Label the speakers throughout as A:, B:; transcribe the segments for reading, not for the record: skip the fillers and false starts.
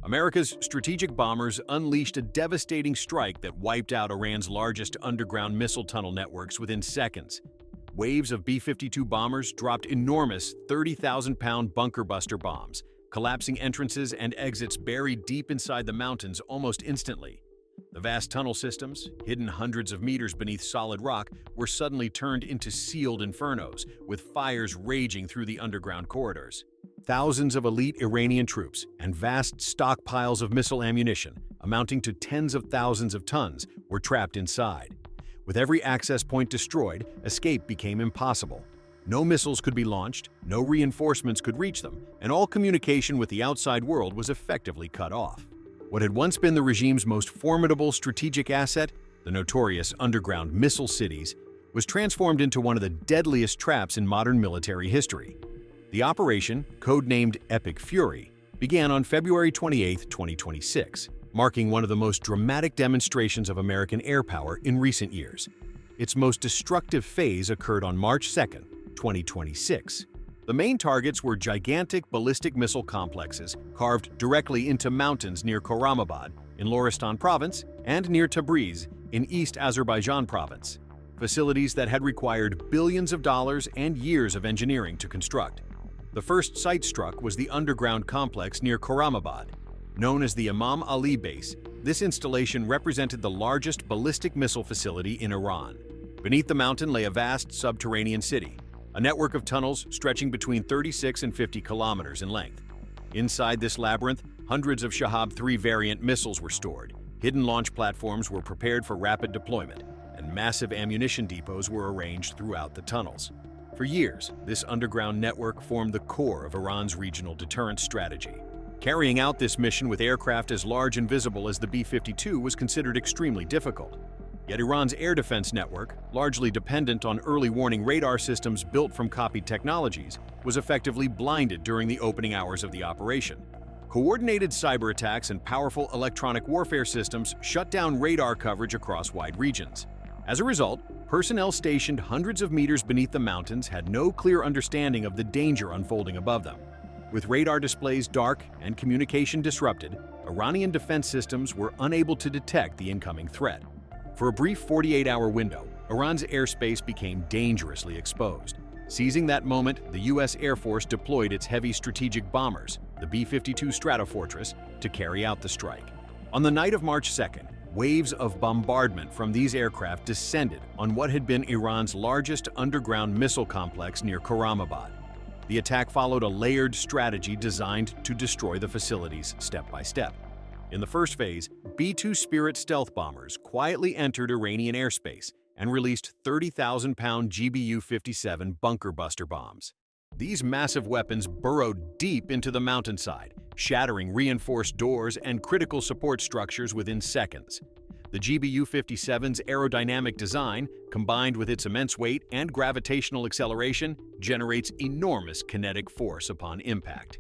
A: America's strategic bombers unleashed a devastating strike that wiped out Iran's largest underground missile tunnel networks within seconds. Waves of B-52 bombers dropped enormous 30,000-pound bunker-buster bombs, collapsing entrances and exits buried deep inside the mountains almost instantly. The vast tunnel systems, hidden hundreds of meters beneath solid rock, were suddenly turned into sealed infernos, with fires raging through the underground corridors. Thousands of elite Iranian troops and vast stockpiles of missile ammunition, amounting to tens of thousands of tons, were trapped inside. With every access point destroyed, escape became impossible. No missiles could be launched, no reinforcements could reach them, and all communication with the outside world was effectively cut off. What had once been the regime's most formidable strategic asset, the notorious underground missile cities, was transformed into one of the deadliest traps in modern military history. The operation, codenamed Epic Fury, began on February 28, 2026, marking one of the most dramatic demonstrations of American air power in recent years. Its most destructive phase occurred on March 2, 2026. The main targets were gigantic ballistic missile complexes carved directly into mountains near Khorramabad in Loristan Province and near Tabriz in East Azerbaijan Province, facilities that had required billions of dollars and years of engineering to construct. The first site struck was the underground complex near Khorramabad. Known as the Imam Ali Base, this installation represented the largest ballistic missile facility in Iran. Beneath the mountain lay a vast subterranean city, a network of tunnels stretching between 36 and 50 kilometers in length. Inside this labyrinth, hundreds of Shahab-3 variant missiles were stored, hidden launch platforms were prepared for rapid deployment, and massive ammunition depots were arranged throughout the tunnels. For years, this underground network formed the core of Iran's regional deterrence strategy. Carrying out this mission with aircraft as large and visible as the B-52 was considered extremely difficult. Yet Iran's air defense network, largely dependent on early warning radar systems built from copied technologies, was effectively blinded during the opening hours of the operation. Coordinated cyber attacks and powerful electronic warfare systems shut down radar coverage across wide regions. As a result, personnel stationed hundreds of meters beneath the mountains had no clear understanding of the danger unfolding above them. With radar displays dark and communication disrupted, Iranian defense systems were unable to detect the incoming threat. For a brief 48-hour window, Iran's airspace became dangerously exposed. Seizing that moment, the U.S. Air Force deployed its heavy strategic bombers, the B-52 Stratofortress, to carry out the strike. On the night of March 2nd, waves of bombardment from these aircraft descended on what had been Iran's largest underground missile complex near Khorramabad. The attack followed a layered strategy designed to destroy the facilities step by step. In the first phase, B-2 Spirit stealth bombers quietly entered Iranian airspace and released 30,000-pound GBU-57 bunker-buster bombs. These massive weapons burrowed deep into the mountainside, shattering reinforced doors and critical support structures within seconds. The GBU-57's aerodynamic design, combined with its immense weight and gravitational acceleration, generates enormous kinetic force upon impact.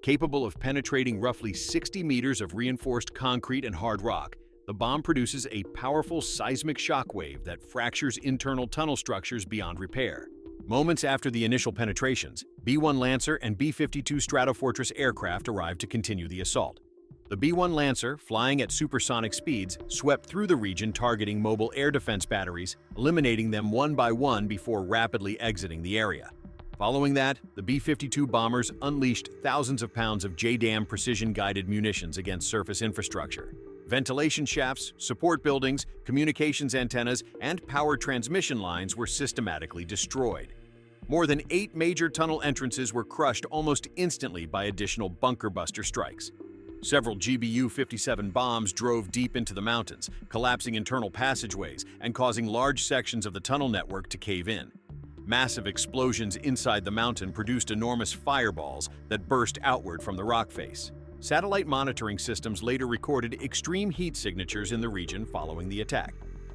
A: Capable of penetrating roughly 60 meters of reinforced concrete and hard rock, the bomb produces a powerful seismic shockwave that fractures internal tunnel structures beyond repair. Moments after the initial penetrations, B-1 Lancer and B-52 Stratofortress aircraft arrived to continue the assault. The B-1 Lancer, flying at supersonic speeds, swept through the region targeting mobile air defense batteries, eliminating them one by one before rapidly exiting the area. Following that, the B-52 bombers unleashed thousands of pounds of JDAM precision-guided munitions against surface infrastructure. Ventilation shafts, support buildings, communications antennas, and power transmission lines were systematically destroyed. More than 8 major tunnel entrances were crushed almost instantly by additional bunker-buster strikes. Several GBU-57 bombs drove deep into the mountains, collapsing internal passageways and causing large sections of the tunnel network to cave in. Massive explosions inside the mountain produced enormous fireballs that burst outward from the rock face. Satellite monitoring systems later recorded extreme heat signatures in the region following the attack.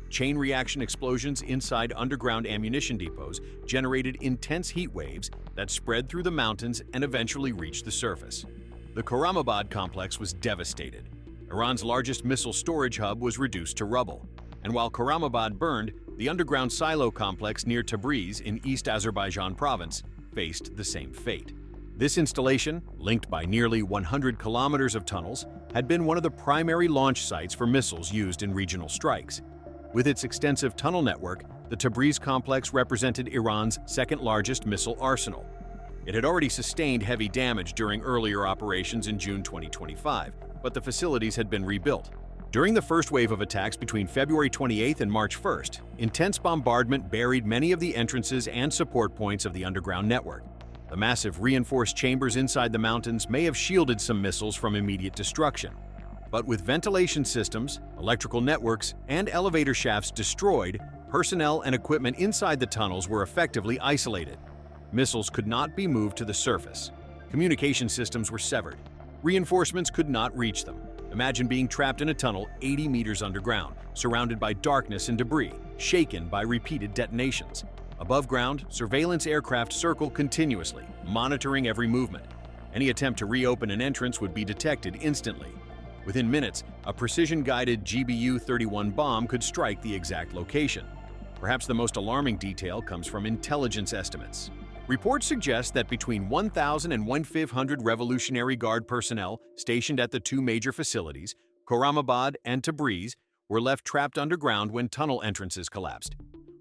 A: Chain reaction explosions inside underground ammunition depots generated intense heat waves that spread through the mountains and eventually reached the surface. The Khorramabad complex was devastated. Iran's largest missile storage hub was reduced to rubble. And while Khorramabad burned, the underground silo complex near Tabriz in East Azerbaijan Province faced the same fate. This installation, linked by nearly 100 kilometers of tunnels, had been one of the primary launch sites for missiles used in regional strikes. With its extensive tunnel network, the Tabriz complex represented Iran's second-largest missile arsenal. It had already sustained heavy damage during earlier operations in June 2025, but the facilities had been rebuilt. During the first wave of attacks between February 28 and March 1st, intense bombardment buried many of the entrances and support points of the underground network. The massive reinforced chambers inside the mountains may have shielded some missiles from immediate destruction. But with ventilation systems, electrical networks, and elevator shafts destroyed, personnel and equipment inside the tunnels were effectively isolated. Missiles could not be moved to the surface. Communication systems were severed. Reinforcements could not reach them. Imagine being trapped in a tunnel 80 meters underground, surrounded by darkness and debris, shaken by repeated detonations. Above ground, surveillance aircraft circle continuously, monitoring every movement. Any attempt to reopen an entrance would be detected instantly. Within minutes, a precision-guided GBU-31 bomb could strike the exact location. Perhaps the most alarming detail comes from intelligence estimates. Reports suggest that between 1,000 and 1,500 Revolutionary Guard personnel stationed at the two major facilities, Khorramabad and Tabriz, were left trapped underground when tunnel entrances collapsed.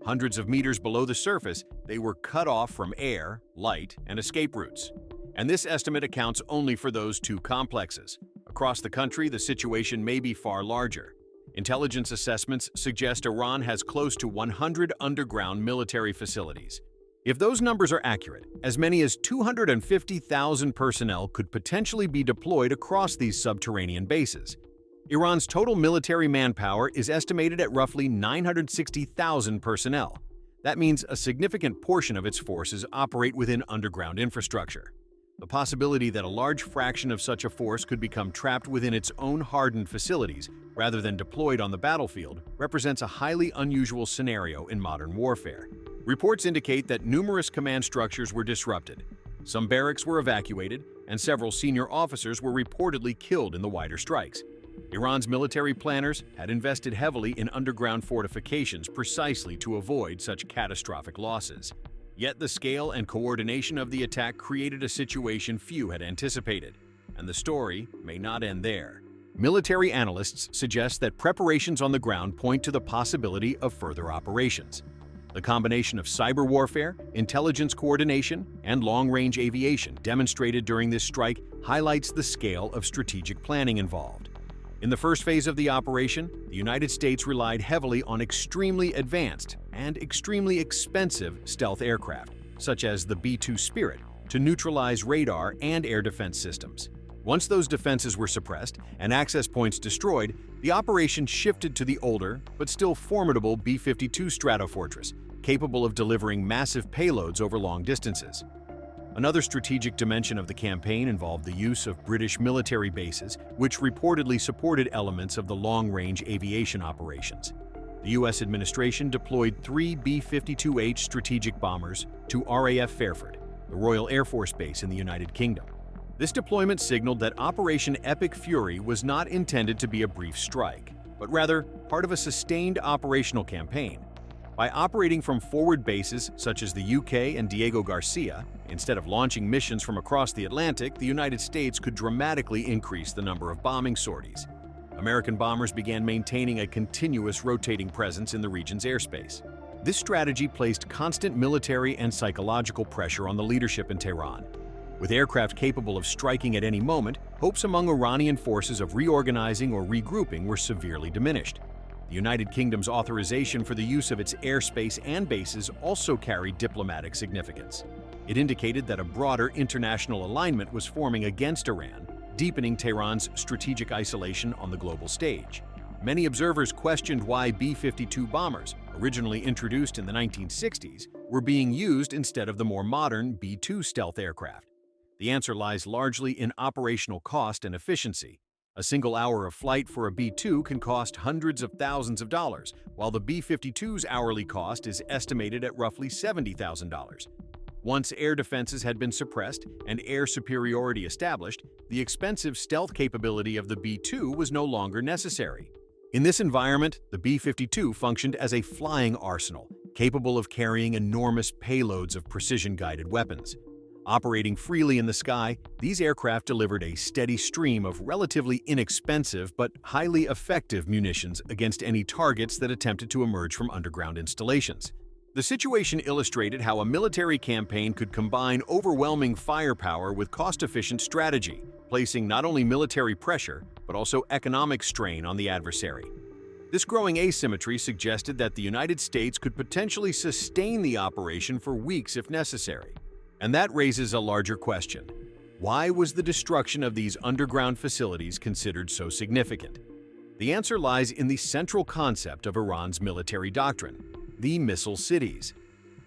A: Hundreds of meters below the surface, they were cut off from air, light, and escape routes. And this estimate accounts only for those two complexes. Across the country, the situation may be far larger. Intelligence assessments suggest Iran has close to 100 underground military facilities. If those numbers are accurate, as many as 250,000 personnel could potentially be deployed across these subterranean bases. Iran's total military manpower is estimated at roughly 960,000 personnel. That means a significant portion of its forces operate within underground infrastructure. The possibility that a large fraction of such a force could become trapped within its own hardened facilities rather than deployed on the battlefield represents a highly unusual scenario in modern warfare. Reports indicate that numerous command structures were disrupted. Some barracks were evacuated, and several senior officers were reportedly killed in the wider strikes. Iran's military planners had invested heavily in underground fortifications precisely to avoid such catastrophic losses. Yet the scale and coordination of the attack created a situation few had anticipated, and the story may not end there. Military analysts suggest that preparations on the ground point to the possibility of further operations. The combination of cyber warfare, intelligence coordination, and long-range aviation demonstrated during this strike highlights the scale of strategic planning involved. In the first phase of the operation, the United States relied heavily on extremely advanced and extremely expensive stealth aircraft, such as the B-2 Spirit, to neutralize radar and air defense systems. Once those defenses were suppressed and access points destroyed, the operation shifted to the older but still formidable B-52 Stratofortress, capable of delivering massive payloads over long distances. Another strategic dimension of the campaign involved the use of British military bases, which reportedly supported elements of the long-range aviation operations. The U.S. administration deployed 3 B-52H strategic bombers to RAF Fairford, the Royal Air Force Base in the United Kingdom. This deployment signaled that Operation Epic Fury was not intended to be a brief strike, but rather part of a sustained operational campaign. By operating from forward bases such as the UK and Diego Garcia, instead of launching missions from across the Atlantic, the United States could dramatically increase the number of bombing sorties. American bombers began maintaining a continuous rotating presence in the region's airspace. This strategy placed constant military and psychological pressure on the leadership in Tehran. With aircraft capable of striking at any moment, hopes among Iranian forces of reorganizing or regrouping were severely diminished. The United Kingdom's authorization for the use of its airspace and bases also carried diplomatic significance. It indicated that a broader international alignment was forming against Iran, deepening Tehran's strategic isolation on the global stage. Many observers questioned why B-52 bombers, originally introduced in the 1960s, were being used instead of the more modern B-2 stealth aircraft. The answer lies largely in operational cost and efficiency. A single hour of flight for a B-2 can cost hundreds of thousands of dollars, while the B-52's hourly cost is estimated at roughly $70,000. Once air defenses had been suppressed and air superiority established, the expensive stealth capability of the B-2 was no longer necessary. In this environment, the B-52 functioned as a flying arsenal, capable of carrying enormous payloads of precision-guided weapons. Operating freely in the sky, these aircraft delivered a steady stream of relatively inexpensive but highly effective munitions against any targets that attempted to emerge from underground installations. The situation illustrated how a military campaign could combine overwhelming firepower with cost-efficient strategy, placing not only military pressure but also economic strain on the adversary. This growing asymmetry suggested that the United States could potentially sustain the operation for weeks if necessary. And that raises a larger question. Why was the destruction of these underground facilities considered so significant? The answer lies in the central concept of Iran's military doctrine: the missile cities.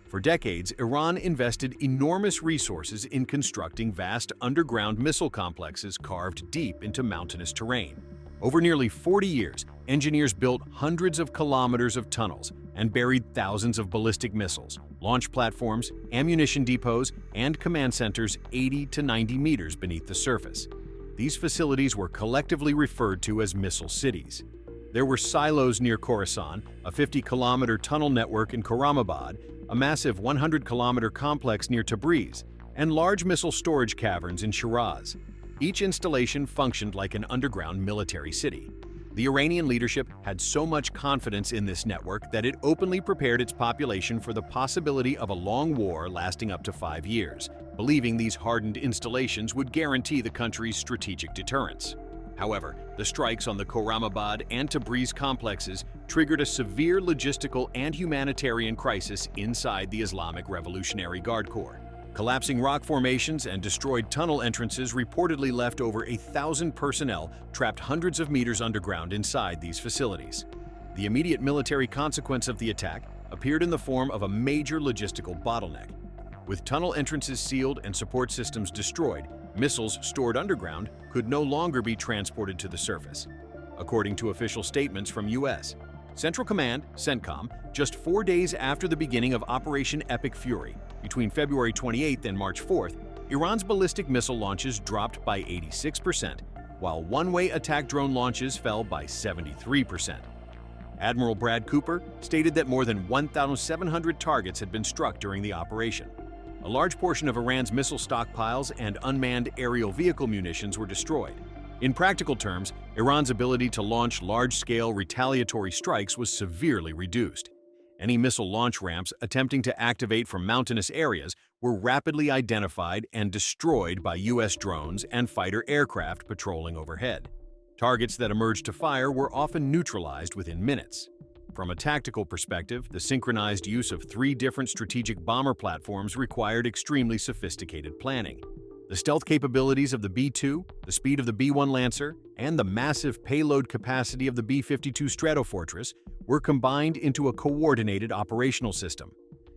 A: For decades, Iran invested enormous resources in constructing vast underground missile complexes carved deep into mountainous terrain. Over nearly 40 years, engineers built hundreds of kilometers of tunnels and buried thousands of ballistic missiles, launch platforms, ammunition depots, and command centers 80 to 90 meters beneath the surface. These facilities were collectively referred to as missile cities. There were silos near Khorasan, a 50-kilometer tunnel network in Khorramabad, a massive 100-kilometer complex near Tabriz, and large missile storage caverns in Shiraz. Each installation functioned like an underground military city. The Iranian leadership had so much confidence in this network that it openly prepared its population for the possibility of a long war lasting up to 5 years, believing these hardened installations would guarantee the country's strategic deterrence. However, the strikes on the Khorramabad and Tabriz complexes triggered a severe logistical and humanitarian crisis inside the Islamic Revolutionary Guard Corps. Collapsing rock formations and destroyed tunnel entrances reportedly left over 1,000 personnel trapped hundreds of meters underground inside these facilities. The immediate military consequence of the attack appeared in the form of a major logistical bottleneck. With tunnel entrances sealed and support systems destroyed, missiles stored underground could no longer be transported to the surface. According to official statements from U.S. Central Command, CENTCOM, just 4 days after the beginning of Operation Epic Fury, between February 28th and March 4th, Iran's ballistic missile launches dropped by 86%, while one-way attack drone launches fell by 73%. Admiral Brad Cooper stated that more than 1,700 targets had been struck during the operation. A large portion of Iran's missile stockpiles and unmanned aerial vehicle munitions were destroyed. In practical terms, Iran's ability to launch large-scale retaliatory strikes was severely reduced. Any missile launch ramps attempting to activate from mountainous areas were rapidly identified and destroyed by U.S. drones and fighter aircraft patrolling overhead. Targets that emerged to fire were often neutralized within minutes. From a tactical perspective, the synchronized use of 3 different strategic bomber platforms required extremely sophisticated planning. The stealth capabilities of the B-2, the speed of the B-1 Lancer, and the massive payload capacity of the B-52 Stratofortress were combined into a coordinated operational system.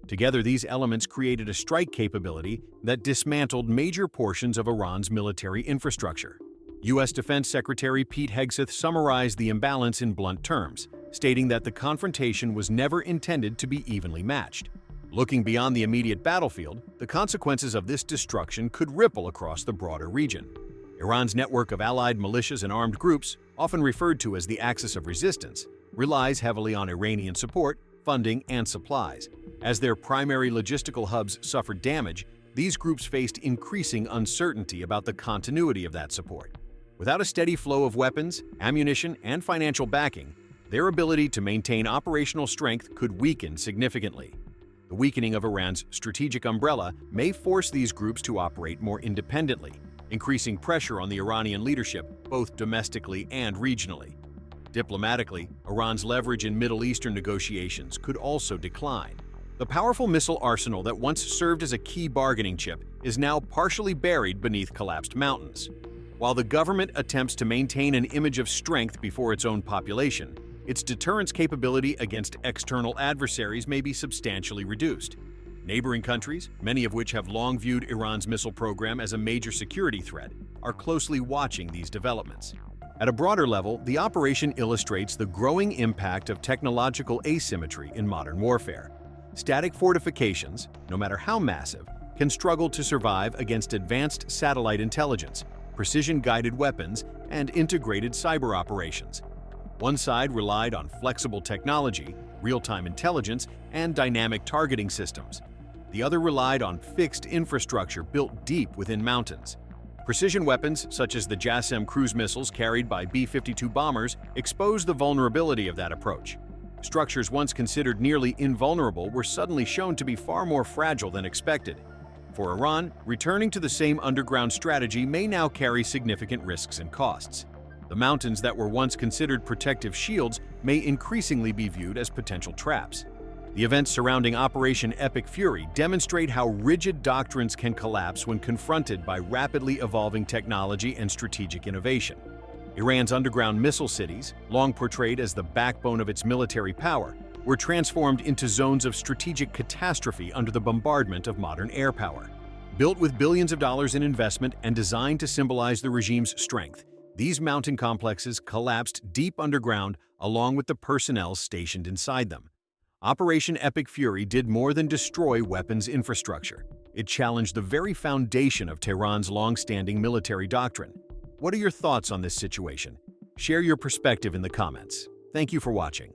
A: Together, these elements created a strike capability that dismantled major portions of Iran's military infrastructure. U.S. Defense Secretary Pete Hegseth summarized the imbalance in blunt terms, stating that the confrontation was never intended to be evenly matched. Looking beyond the immediate battlefield, the consequences of this destruction could ripple across the broader region. Iran's network of allied militias and armed groups, often referred to as the Axis of Resistance, relies heavily on Iranian support, funding, and supplies. As their primary logistical hubs suffered damage, these groups faced increasing uncertainty about the continuity of that support. Without a steady flow of weapons, ammunition, and financial backing, their ability to maintain operational strength could weaken significantly. The weakening of Iran's strategic umbrella may force these groups to operate more independently, increasing pressure on the Iranian leadership both domestically and regionally. Diplomatically, Iran's leverage in Middle Eastern negotiations could also decline. The powerful missile arsenal that once served as a key bargaining chip is now partially buried beneath collapsed mountains. While the government attempts to maintain an image of strength before its own population, its deterrence capability against external adversaries may be substantially reduced. Neighboring countries, many of which have long viewed Iran's missile program as a major security threat, are closely watching these developments. At a broader level, the operation illustrates the growing impact of technological asymmetry in modern warfare. Static fortifications, no matter how massive, can struggle to survive against advanced satellite intelligence, precision-guided weapons, and integrated cyber operations. One side relied on flexible technology, real-time intelligence, and dynamic targeting systems. The other relied on fixed infrastructure built deep within mountains. Precision weapons, such as the JASSM cruise missiles carried by B-52 bombers, exposed the vulnerability of that approach. Structures once considered nearly invulnerable were suddenly shown to be far more fragile than expected. For Iran, returning to the same underground strategy may now carry significant risks and costs. The mountains that were once considered protective shields may increasingly be viewed as potential traps. The events surrounding Operation Epic Fury demonstrate how rigid doctrines can collapse when confronted by rapidly evolving technology and strategic innovation. Iran's underground missile cities, long portrayed as the backbone of its military power, were transformed into zones of strategic catastrophe under the bombardment of modern air power. Built with billions of dollars in investment and designed to symbolize the regime's strength, these mountain complexes collapsed deep underground along with the personnel stationed inside them. Operation Epic Fury did more than destroy weapons infrastructure. It challenged the very foundation of Tehran's long-standing military doctrine. What are your thoughts on this situation? Share your perspective in the comments. Thank you for watching.